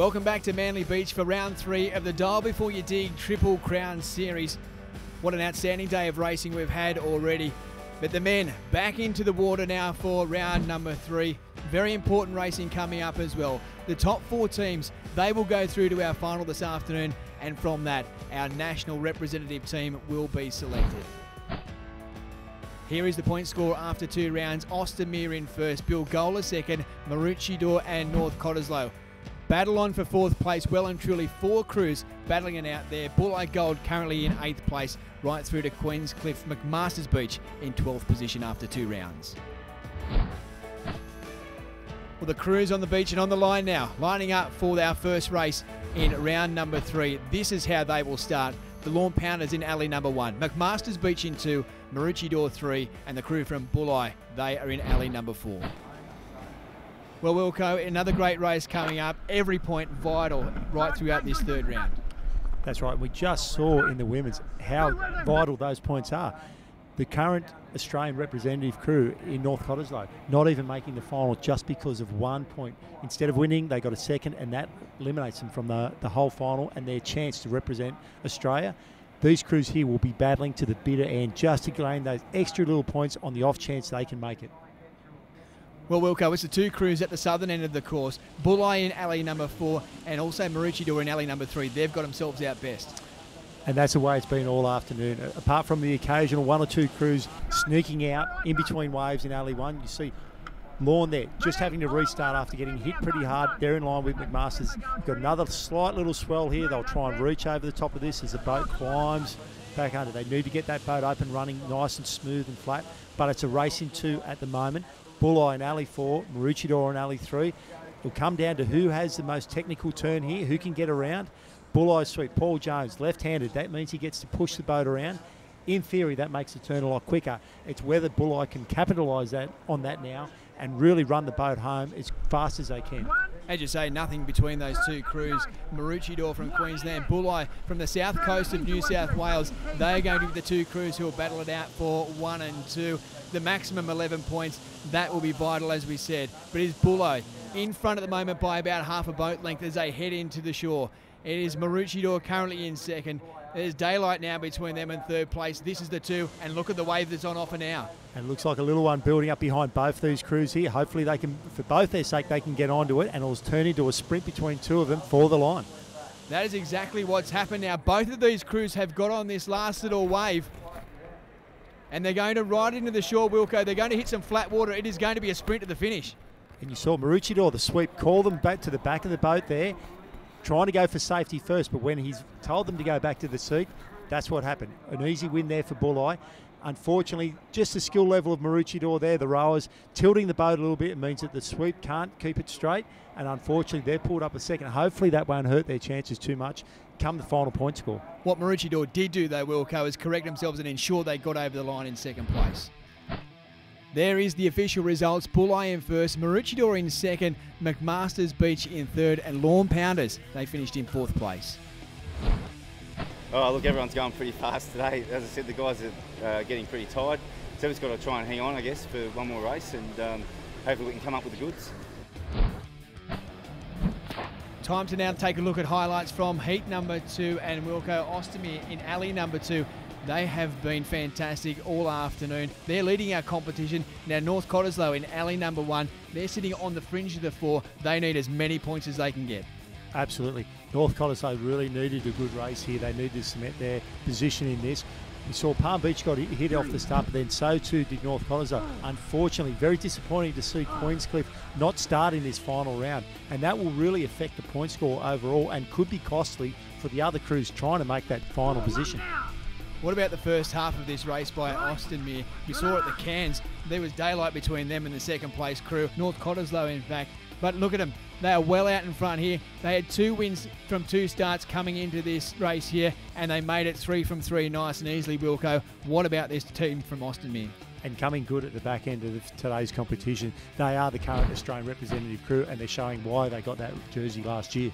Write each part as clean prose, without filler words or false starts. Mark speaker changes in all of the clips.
Speaker 1: Welcome back to Manly Beach for round 3 of the Dial Before You Dig Triple Crown Series. What an outstanding day of racing we've had already. But the men back into the water now for round number 3. Very important racing coming up as well. The top 4 teams, they will go through to our final this afternoon, and from that, our national representative team will be selected. Here is the point score after 2 rounds. Ostermere in first, Bilgola second, Maroochydore and North Cottesloe. Battle on for 4th place, well and truly 4 crews battling it out there. Bulleye Gold currently in 8th place, right through to Queenscliff McMasters Beach in 12th position after 2 rounds. Well, the crews on the beach and on the line now, lining up for our first race in round number 3. This is how they will start. The Lawn Pounders in alley number 1, McMasters Beach in 2, Maroochydore 3, and the crew from Bulleye, they are in alley number 4. Well, Wilco, another great race coming up. Every point vital right throughout this 3rd round.
Speaker 2: That's right. We just saw in the women's how vital those points are. The current Australian representative crew in North Cottesloe not even making the final just because of 1 point. Instead of winning, they got a 2nd, and that eliminates them from the whole final and their chance to represent Australia. These crews here will be battling to the bitter end just to gain those extra little points on the off chance they can make it.
Speaker 1: Well, Wilco, it's the 2 crews at the southern end of the course. Bulleye in alley number 4 and also Maroochydore in alley number 3. They've got themselves out best.
Speaker 2: And that's the way it's been all afternoon. Apart from the occasional 1 or 2 crews sneaking out in between waves in alley 1, you see Lawn there just having to restart after getting hit pretty hard. They're in line with McMasters. You've got another slight little swell here. They'll try and reach over the top of this as the boat climbs back under. They need to get that boat up and running nice and smooth and flat, but it's a race in 2 at the moment. Bulleye in alley 4, Maroochydore in alley 3. It'll come down to who has the most technical turn here, who can get around. Bulleye sweep, Paul Jones, left-handed. That means he gets to push the boat around. In theory, that makes the turn a lot quicker. It's whether Bulleye can capitalise on that now and really run the boat home as fast as they can.
Speaker 1: As you say, nothing between those 2 crews. Maroochydore from Queensland, Bulleye from the south coast of New South Wales. They are going to be the 2 crews who will battle it out for 1 and 2. The maximum 11 points, that will be vital, as we said. But it is Bulleye in front at the moment by about half a boat length as they head into the shore. It is Maroochydore currently in 2nd. There's daylight now between them and 3rd place. This is the 2, and look at the wave that's on offer now.
Speaker 2: And it looks like a little one building up behind both these crews here. Hopefully they can, for both their sake, they can get onto it, and it'll turn into a sprint between 2 of them for the line.
Speaker 1: That is exactly what's happened now. Both of these crews have got on this last little wave, and they're going to ride into the shore, Wilco. They're going to hit some flat water. It is going to be a sprint to the finish.
Speaker 2: And you saw Maroochydore, the sweep, call them back to the back of the boat there, trying to go for safety first, but when he's told them to go back to the seat, that's what happened. An easy win there for Bulleye. Unfortunately, just the skill level of Maroochydore there, the rowers, tilting the boat a little bit, it means that the sweep can't keep it straight, and unfortunately they're pulled up a 2nd. Hopefully that won't hurt their chances too much come the final point score.
Speaker 1: What Maroochydore did do though, Wilco, is correct themselves and ensure they got over the line in 2nd place. There is the official results. Bulleye in 1st, Maroochydore in 2nd, McMasters Beach in 3rd, and Lawn Pounders, they finished in 4th place.
Speaker 3: Oh, look, everyone's going pretty fast today. As I said, the guys are getting pretty tired. So we've just got to try and hang on, I guess, for one more race, and hopefully we can come up with the goods.
Speaker 1: Time to now take a look at highlights from heat number 2, and Wilco, Ostermere in alley number 2. They have been fantastic all afternoon. They're leading our competition. Now North Cottesloe in alley number 1. They're sitting on the fringe of the 4. They need as many points as they can get.
Speaker 2: Absolutely. North Cottesloe really needed a good race here. They needed to cement their position in this. We saw Palm Beach got hit off the start, but then so too did North Cottesloe. Unfortunately, very disappointing to see Queenscliff not start in this final round, and that will really affect the point score overall and could be costly for the other crews trying to make that final position.
Speaker 1: What about the first half of this race by Ostermere? We saw at the cans, there was daylight between them and the 2nd place crew, North Cottesloe in fact. But look at them, they are well out in front here. They had 2 wins from 2 starts coming into this race here, and they made it 3 from 3 nice and easily, Wilco. What about this team from Ostermere?
Speaker 2: And coming good at the back end of today's competition, they are the current Australian representative crew, and they're showing why they got that jersey last year.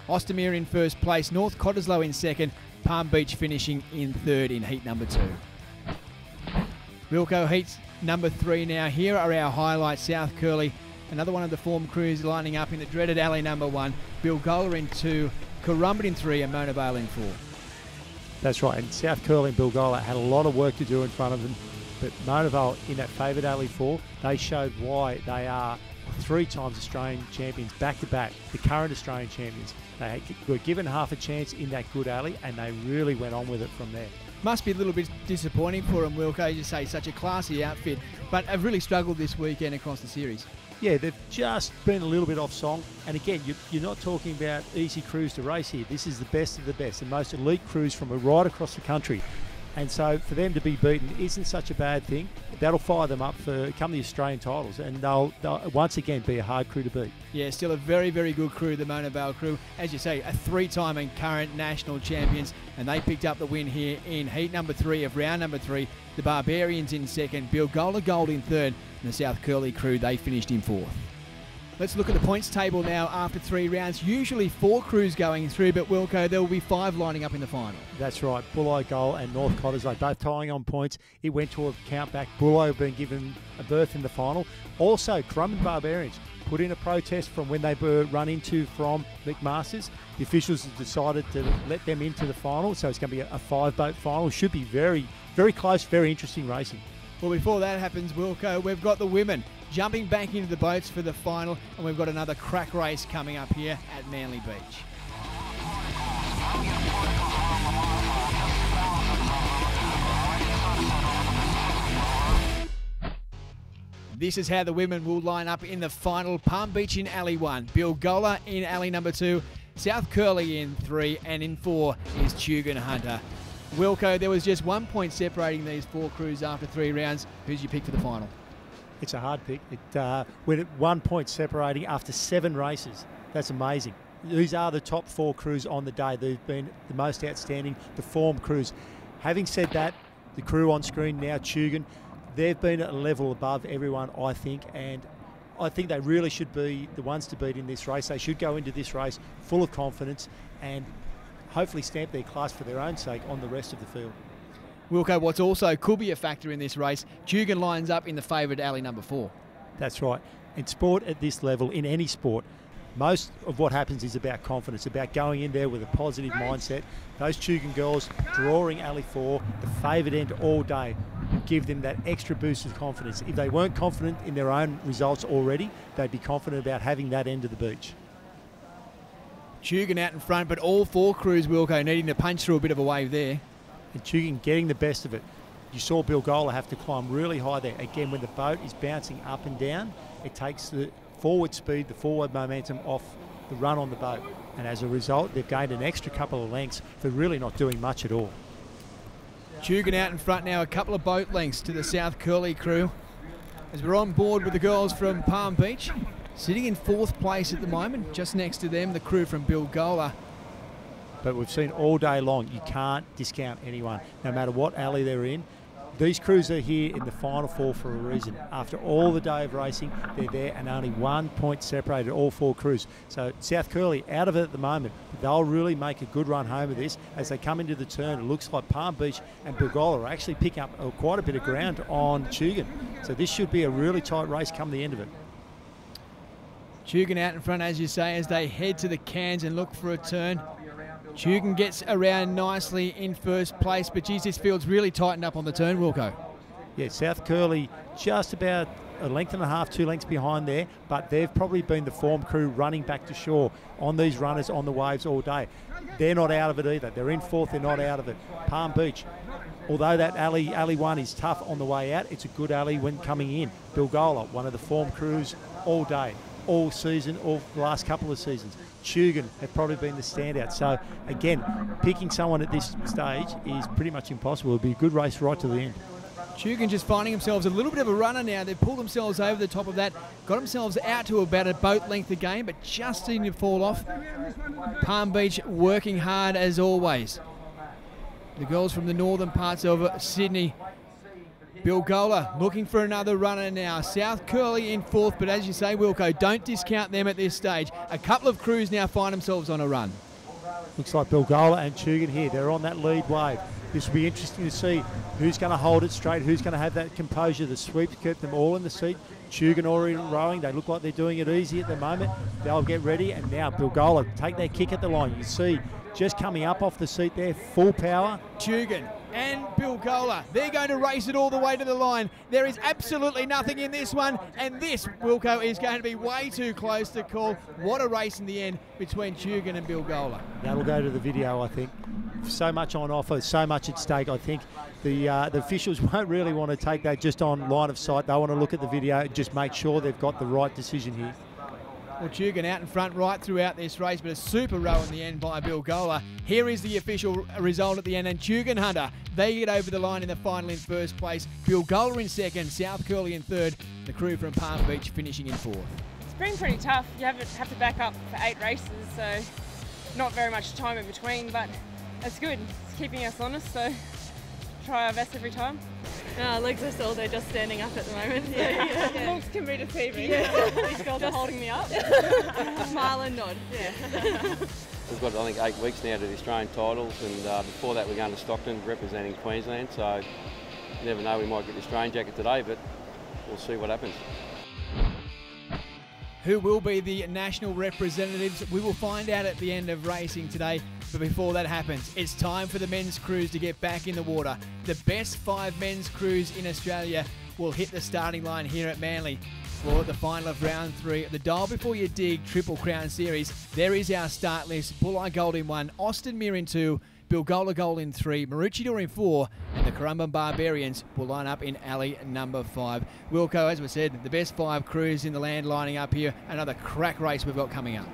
Speaker 1: Ostermere in 1st place, North Cottesloe in 2nd, Palm Beach finishing in 3rd in heat number 2. Wilco, heat number 3 now. Here are our highlights. South Curly Another one of the form crews lining up in the dreaded alley number 1. Bilgola in 2, Currumbin in 3 and Mona Vale in 4.
Speaker 2: That's right, and South Curly and Bilgola had a lot of work to do in front of them, but Mona Vale in that favoured alley 4, they showed why they are 3 times Australian champions back-to-back, the current Australian champions. They were given half a chance in that good alley and they really went on with it from there.
Speaker 1: Must be a little bit disappointing for them, Wilco, as you say, such a classy outfit, but have really struggled this weekend across the series.
Speaker 2: Yeah, they've just been a little bit off song. And again, you're not talking about easy crews to race here. This is the best of the best, the most elite crews from right across the country. And so for them to be beaten isn't such a bad thing. That'll fire them up for come the Australian titles, and they'll once again be a hard crew to beat. Yeah,
Speaker 1: still a very, very good crew, the Mona Vale crew. As you say, a 3-time and current national champions, and they picked up the win here in heat number 3 of round number 3. The Barbarians in 2nd, Bilgola Gold in 3rd, and the South Curly crew, they finished in 4th. Let's look at the points table now after 3 rounds. Usually 4 crews going through, but Wilco, there will be 5 lining up in the final.
Speaker 2: That's right. Bulli Goal and North Cottesloe both tying on points. It went to a count back. Bulli have been given a berth in the final. Also, Currumbin Barbarians put in a protest from when they were run into from McMaster's. The officials have decided to let them into the final, so it's going to be a 5-boat final. Should be very, very close, very interesting racing.
Speaker 1: Well, before that happens, Wilco, we've got the women jumping back into the boats for the final, and we've got another crack race coming up here at Manly Beach. This is how the women will line up in the final. Palm Beach in alley 1, Bilgola in alley number 2, South Curly in 3, and in 4 is Tugan Hunter. Wilco, there was just 1 point separating these 4 crews after 3 rounds. Who's your pick for the final?
Speaker 2: It's a hard pick. We're at 1 point separating after 7 races. That's amazing. These are the top 4 crews on the day. They've been the most outstanding, the form crews. Having said that, the crew on screen now, Tugan, they've been at a level above everyone, I think, and I think they really should be the ones to beat in this race. They should go into this race full of confidence and hopefully stamp their class for their own sake on the rest of the field.
Speaker 1: Wilco, what's also could be a factor in this race, Tugan lines up in the favoured alley number 4.
Speaker 2: That's right. In sport at this level, in any sport, most of what happens is about confidence, about going in there with a positive mindset. Those Tugan girls drawing alley 4, the favoured end all day, will give them that extra boost of confidence. If they weren't confident in their own results already, they'd be confident about having that end of the beach.
Speaker 1: Tugan out in front, but all 4 crews, Wilco, needing to punch through a bit of a wave there.
Speaker 2: And Tugan getting the best of it. You saw Bilgola have to climb really high there. Again, when the boat is bouncing up and down, it takes the forward speed, the forward momentum off the run on the boat. And as a result, they've gained an extra couple of lengths for really not doing much at all.
Speaker 1: Tugan out in front now, a couple of boat lengths to the South Curly crew. As we're on board with the girls from Palm Beach, sitting in 4th place at the moment, just next to them, the crew from Bilgola.
Speaker 2: But we've seen all day long, you can't discount anyone, no matter what alley they're in. These crews are here in the final 4 for a reason. After all the day of racing, they're there and only 1 point separated all 4 crews. So South Curly out of it at the moment, but they'll really make a good run home of this. As they come into the turn, it looks like Palm Beach and Bilgola are actually picking up quite a bit of ground on Tugan. So this should be a really tight race come the end of it.
Speaker 1: Tugan out in front, as you say, as they head to the cans and look for a turn. Tugan gets around nicely in 1st place, but geez, this field's really tightened up on the turn, Wilco.
Speaker 2: Yeah, South Curly just about a length and a half, 2 lengths behind there, but they've probably been the form crew running back to shore on these runners on the waves all day. They're not out of it either. They're in 4th, they're not out of it. Palm Beach, although that alley 1 is tough on the way out, it's a good alley when coming in. Bilgola, one of the form crews all day, all season, all the last couple of seasons. Tugan have probably been the standout. So again, picking someone at this stage is pretty much impossible. It'll be a good race right to the end.
Speaker 1: Tugan just finding themselves a little bit of a runner now. They've pulled themselves over the top of that, got themselves out to about a boat length a game, but just seem to fall off. Palm Beach working hard as always. The girls from the northern parts of Sydney. Bilgola looking for another runner now. South Curly in 4th, but as you say, Wilco, don't discount them at this stage. A couple of crews now find themselves on a run.
Speaker 2: Looks like Bilgola and Tugan here. They're on that lead wave. This will be interesting to see who's going to hold it straight, who's going to have that composure, the sweep to keep them all in the seat. Tugan already rowing. They look like they're doing it easy at the moment. They'll get ready, and now Bilgola take their kick at the line. You can see just coming up off the seat there, full power.
Speaker 1: Tugan and Bilgola, they're going to race it all the way to the line. There is absolutely nothing in this one, and this, Wilco, is going to be way too close to call. What a race in the end between Tugan and Bilgola.
Speaker 2: That'll go to the video, I think. So much on offer, so much at stake. I think the officials won't really want to take that just on line of sight. They want to look at the video and just make sure they've got the right decision here.
Speaker 1: Well, Tugan out in front right throughout this race, but a super row in the end by Bilgola. Here is the official result at the end, and Tugan Hunter, they get over the line in the final in first place. Bilgola in second, South Curly in third, the crew from Palm Beach finishing in fourth.
Speaker 4: It's been pretty tough. You have to back up for 8 races, so not very much time in between, but it's good. It's keeping us honest, so try our best every time.
Speaker 5: Legs are sore, they're just standing up at the moment. Yeah.
Speaker 4: Looks can be deceiving.
Speaker 5: These girls are holding me up. Smile and nod. Yeah.
Speaker 6: We've got, I think, 8 weeks now to the Australian titles, and before that we're going to Stockton representing Queensland, so you never know, we might get the Australian jacket today, but we'll see what happens.
Speaker 1: Who will be the national representatives? We will find out at the end of racing today. But before that happens, it's time for the men's crews to get back in the water. The best 5 men's crews in Australia will hit the starting line here at Manly for the final of round 3 of the Dial Before You Dig Triple Crown Series. There is our start list. Bulleye Gold in 1, Austin Mir in 2, Bilgola Gold in 3, Maroochydore in 4, and the Currumbin Barbarians will line up in alley number 5. Wilco, as we said, the best 5 crews in the land lining up here. Another crack race we've got coming up.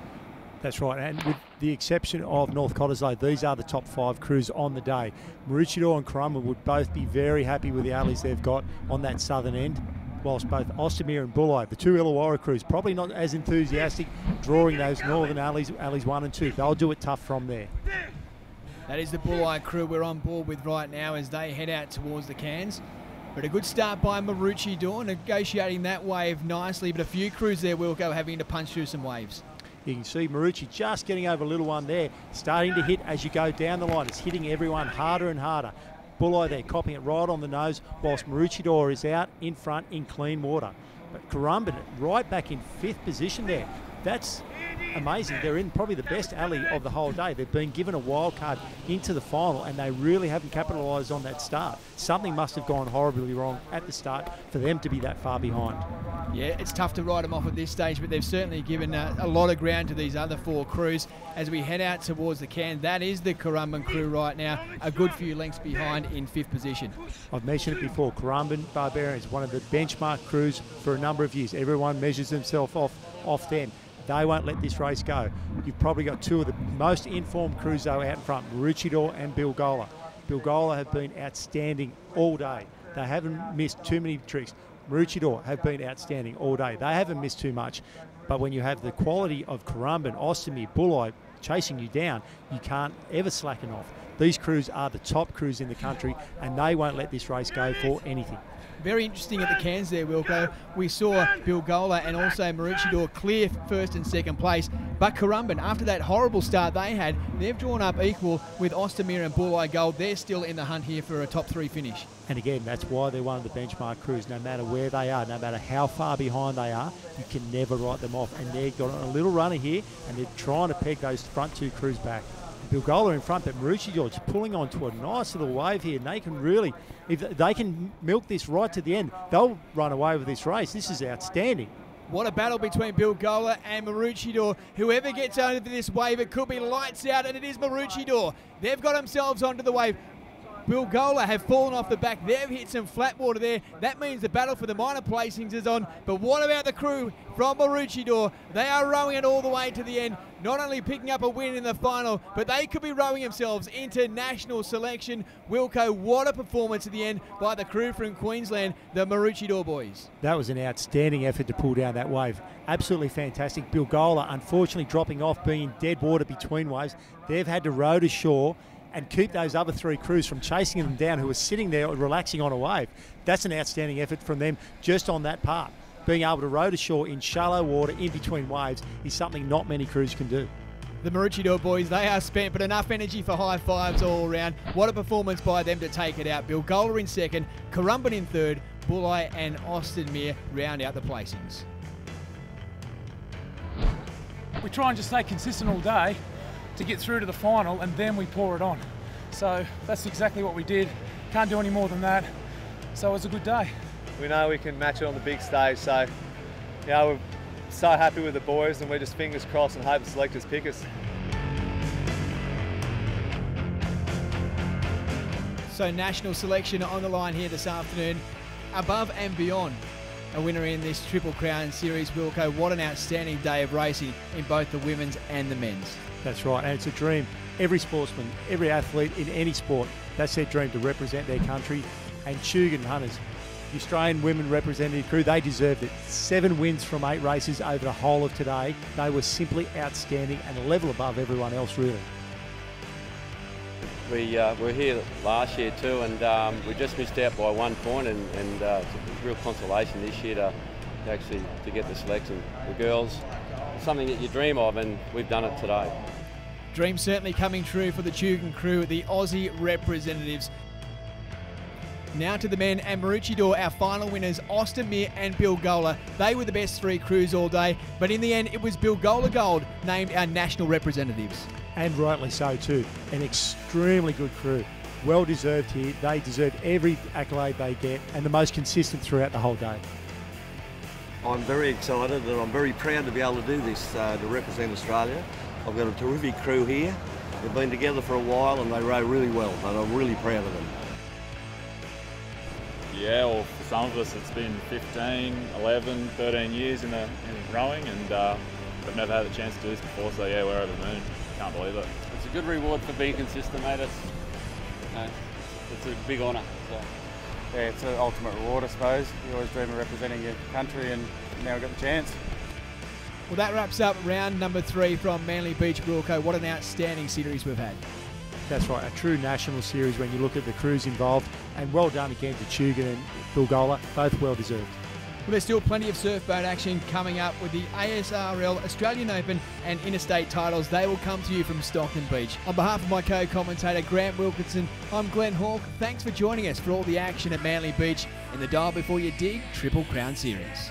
Speaker 2: That's right, and with the exception of North Cottesloe, these are the top 5 crews on the day. Maroochydore and Currumbin would both be very happy with the alleys they've got on that southern end, whilst both Ostamere and Bulleye, the 2 Illawarra crews, probably not as enthusiastic drawing those northern alleys 1 and 2. They'll do it tough from there.
Speaker 1: That is the Bulleye crew we're on board with right now as they head out towards the cans. But a good start by Maroochydore, negotiating that wave nicely, but a few crews there, Wilco, having to punch through some waves.
Speaker 2: You can see Marucci just getting over little one there, starting to hit as you go down the line. It's hitting everyone harder and harder. Bulleye there, copying it right on the nose, whilst Maroochydore is out in front in clean water. But Currumbin right back in 5th position there. That's amazing. They're in probably the best alley of the whole day. They've been given a wild card into the final, and they really haven't capitalised on that start. Something must have gone horribly wrong at the start for them to be that far behind.
Speaker 1: Yeah, it's tough to write them off at this stage, but they've certainly given a lot of ground to these other 4 crews. As we head out towards the can, that is the Currumbin crew right now, a good few lengths behind in 5th position.
Speaker 2: I've mentioned it before, Currumbin Barbarians, one of the benchmark crews for a number of years. Everyone measures themselves off them. They won't let this race go. You've probably got 2 of the most informed crews though out in front, Maroochydore and Bilgola. Bilgola have been outstanding all day. They haven't missed too many tricks. Maroochydore have been outstanding all day. They haven't missed too much. But when you have the quality of Currumbin, Ostamere, Bulleye chasing you down, you can't ever slacken off. These crews are the top crews in the country, and they won't let this race go for anything.
Speaker 1: Very interesting at the cans there, Wilco. We saw Bilgola and also Maroochydore clear 1st and 2nd place, but Currumbin, after that horrible start they had, they've drawn up equal with Ostamere and Bulleye Gold. They're still in the hunt here for a top 3 finish.
Speaker 2: And again, that's why they're one of the benchmark crews. No matter where they are, no matter how far behind they are, you can never write them off. And they've got a little runner here, and they're trying to peg those front 2 crews back. Bilgola in front, but Maroochydore just pulling onto a nice little wave here, and they can really, if they can milk this right to the end, they'll run away with this race. This is outstanding.
Speaker 1: What a battle between Bilgola and Maroochydore. Whoever gets over this wave, it could be lights out, and it is Maroochydore. They've got themselves onto the wave. Bilgola have fallen off the back. They've hit some flat water there. That means the battle for the minor placings is on. But what about the crew from Maroochydore? They are rowing it all the way to the end. Not only picking up a win in the final, but they could be rowing themselves into national selection. Wilco, what a performance at the end by the crew from Queensland, the Maroochydore boys.
Speaker 2: That was an outstanding effort to pull down that wave. Absolutely fantastic. Bilgola, unfortunately dropping off, being in dead water between waves. They've had to row to shore and keep those other 3 crews from chasing them down who are sitting there relaxing on a wave. That's an outstanding effort from them just on that part. Being able to row to shore in shallow water in between waves is something not many crews can do.
Speaker 1: The Maroochydore boys, they are spent, but enough energy for high fives all around. What a performance by them to take it out. Bilgola in 2nd, Currumbin in 3rd, Bulli and Austin Mere round out the placings.
Speaker 7: We try and just stay consistent all day to get through to the final, and then we pour it on. So that's exactly what we did. Can't do any more than that. So it was a good day.
Speaker 8: We know we can match it on the big stage, so we're so happy with the boys, and we're just fingers crossed and hope the selectors pick us.
Speaker 1: So national selection on the line here this afternoon, above and beyond a winner in this Triple Crown Series. Wilco, what an outstanding day of racing in both the women's and the men's.
Speaker 2: That's right, and it's a dream. Every sportsman, every athlete in any sport, that's their dream, to represent their country. And Tugun Hunters, the Australian women representative crew, they deserved it. 7 wins from 8 races over the whole of today. They were simply outstanding and a level above everyone else, really.
Speaker 6: We were here last year too, and we just missed out by 1 point, and it's a real consolation this year to actually get the selection. The girls, something that you dream of, and we've done it today.
Speaker 1: Dream certainly coming true for the Tugun crew, the Aussie representatives. Now to the men, and Maroochydore, our final winners, Austin Mere and Bilgola. They were the best 3 crews all day, but in the end it was Bilgola Gold named our national representatives.
Speaker 2: And rightly so too. An extremely good crew. Well deserved here. They deserve every accolade they get, and the most consistent throughout the whole day.
Speaker 9: I'm very excited and I'm very proud to be able to do this, to represent Australia. I've got a terrific crew here. They've been together for a while and they row really well, and I'm really proud of them.
Speaker 10: Yeah, well, for some of us it's been 15, 11, 13 years in rowing, and we've never had a chance to do this before, so yeah, we're over the moon. Can't believe it.
Speaker 11: It's a good reward for being consistent, mate. It's a big honour. So.
Speaker 12: Yeah, it's an ultimate reward, I suppose. You always dream of representing your country, and now we've got the chance.
Speaker 1: Well, that wraps up round number 3 from Manly Beach. Wilco, what an outstanding series we've had.
Speaker 2: That's right, a true national series when you look at the crews involved, and well done again to Tugun and Bilgola, both well deserved.
Speaker 1: Well, there's still plenty of surfboat action coming up with the ASRL Australian Open and interstate titles. They will come to you from Stockton Beach. On behalf of my co-commentator Grant Wilkinson, I'm Glenn Hawke. Thanks for joining us for all the action at Manly Beach in the Dial Before You Dig Triple Crown Series.